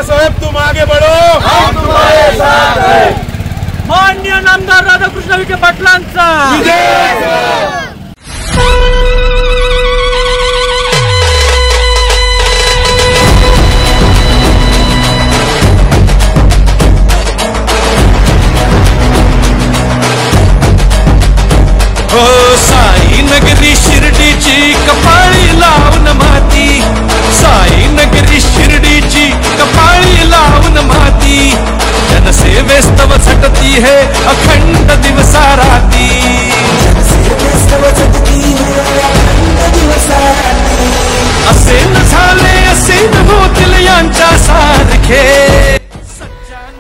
साहब तुम आगे बढ़ो, हम तुम्हारे साथ हैं। माननीय नामदार राधाकृष्ण विखे पाटलांचा साई नगरी शिर्डीची कपाळी लावून माती, साई नगरी शिर्डीची कपाळी लावून माती, जनसेवेस्तव झटती है अखंड दिवसा राती, असे न झाले असे न होतील यांच्या सारखे।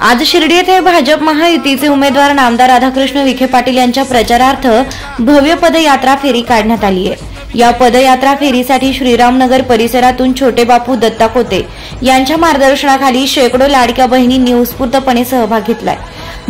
आज शिर्डी येथे भाजप महायुतीचे उमेदवार नामदार राधाकृष्ण विखे पाटील यांच्या प्रचारार्थ भव्य पदयात्रा फेरी काढण्यात आली आहे। या पदयात्रा फेरीसाठी श्रीरामनगर परिसरातून छोटे बापू दत्ता कोते यांच्या मार्गदर्शनाखाली शेकडो लाडक्या बहिणींनी उत्स्फूर्तपणे सहभाग घेतलाय।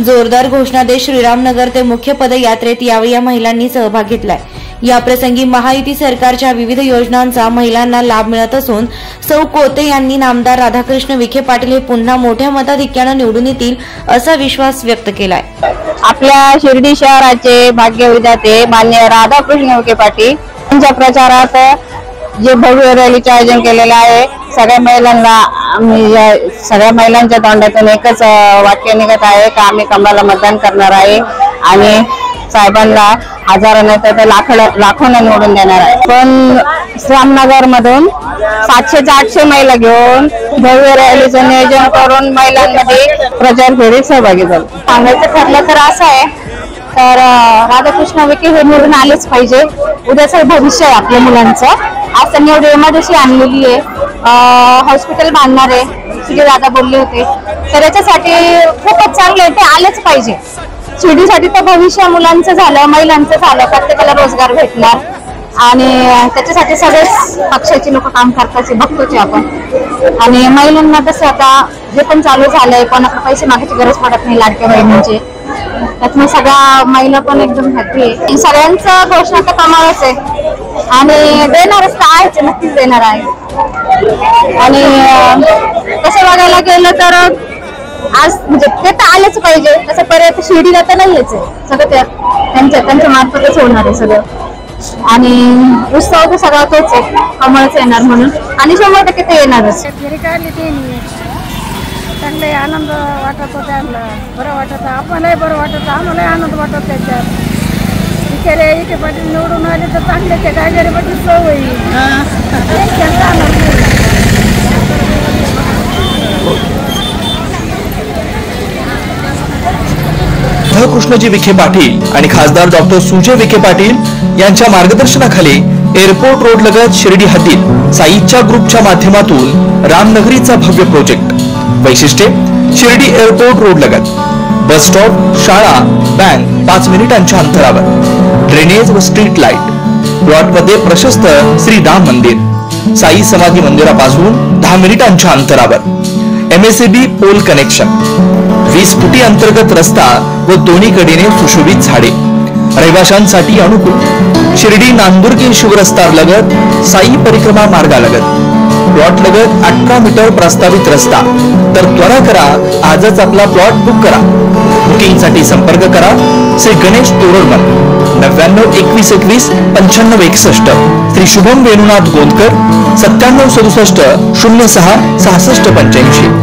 जोरदार घोषणा देत श्रीरामनगर ते मुख्य पदयात्रेत यावेळी या महिलांनी सहभाग घेतलाय। या प्रसंगी महायुती सरकारच्या विविध योजनांचा महिलांना लाभ मिळत असून सौ कोते यांनी नामदार राधाकृष्ण विखे पाटील हे पुन्हा मोठ्या मताधिक्याने निवडून येतील असा विश्वास व्यक्त केलाय। आपल्या शिर्डी शहराचे भाग्यविधाते माननीय राधाकृष्ण विखे पाटील यांच्या प्रचारार्थ जे भव्य रॅलीचे आयोजन केलेले आहे, सगळ्या महिलांच्या तोंडातून एकच वाक्य निघत आहे की आम्ही कमळाला मतदान करणार आहे आणि साहेबांना हजारो नाही तर लाखोंना निवडून देणार आहे। पण श्रीरामनगर मधून 700 ते 800 महिला घेऊन भव्य रॅलीचं नियोजन करून महिलांमध्ये प्रचार फेरीत सहभागी झालो। सांगायचं ठरलं तर असं आहे तर राधाकृष्ण विखे हे निवडून आलेच पाहिजे। उद्याचं भविष्य आहे आपल्या मुलांचं। आज त्यांनी एवढी इमर्जन्सी आणलेली आहे, हॉस्पिटल बांधणार आहे, तुझे दादा बोलले होते, तर याच्यासाठी खूपच चांगलं आहे, ते आलेच पाहिजे। शिर्डीसाठी तर भविष्य मुलांचं झालं, महिलांचं झालं, प्रत्येकाला रोजगार भेटणार आणि त्याच्यासाठी सगळेच पक्षाची लोक काम करतात, बघतोच आपण। आणि महिलांना तसं आता जे पण चालू झालंय, कोणाकडे पैसे मागायची गरज पडत नाही लाडक्या बहिणींची, त्यातून सगळ्या महिला पण एकदम हॅपी आहे। सगळ्यांचं घोषणा तर कमालच आहे आणि देणारच तर आहेच, नक्कीच देणार आहे। आणि तसं बघायला गेलं तर आज म्हणजे ते तर आलेच पाहिजे, तसं पर्याय शिर्डीला तर नाहीच आहे, सगळं त्यांच्या मार्फतच होणार आहे सगळं। आणि उत्सव तर सगळा तोच आहे, कमळच येणार म्हणून, आणि 100% ते येणारच। चांगले आनंद वाटत होता, बरं वाटत, आपल्यालाही बरं वाटत, आम्हालाही आनंद वाटत त्याच्यात। विखे पाटील निवडून आले तर चांगले ते काय गरीबाची सोय होईल। राधाकृष्णजी विखे पाटील आणि खासदार डॉक्टर सुजय विखे पाटील यांच्या मार्गदर्शनाखाली एअरपोर्ट रोड लगत शिर्डी हद्दीत साईच्या ग्रुपच्या माध्यमातून रामनगरीचा भव्य प्रोजेक्ट। वैशिष्ट्ये शिर्डी एअरपोर्ट रोड लगत बस स्टॉप, शाळा, बँक 5 मिनिटांच्या अंतरावर, ड्रेनेज व स्ट्रीट लाईट, प्लॉटमध्ये प्रशस्त श्री राम मंदिर, साई समाधी मंदिरापासून 10 मिनिटांच्या अंतरावर, MSAB पोल कनेक्शन, 20 फुटी अंतर्गत रस्ता व दोन्ही कडेने सुशोभित झाडे, रहिवाशांसाठी अनुकूल, शिर्डी नांदुर्गी शिवरस्तार लगत साई परिक्रमा मार्गालगत, प्लॉट लगत 18 मीटर प्रस्तावित रस्ता। तर त्वरा करा, आजच आपला प्लॉट बुक करा। बुकिंग साठी संपर्क करा श्री गणेश तोरडमल 99 21 25 95 61, श्री शुभम वेणुनाथ गोंदकर 97 67 06 65 85।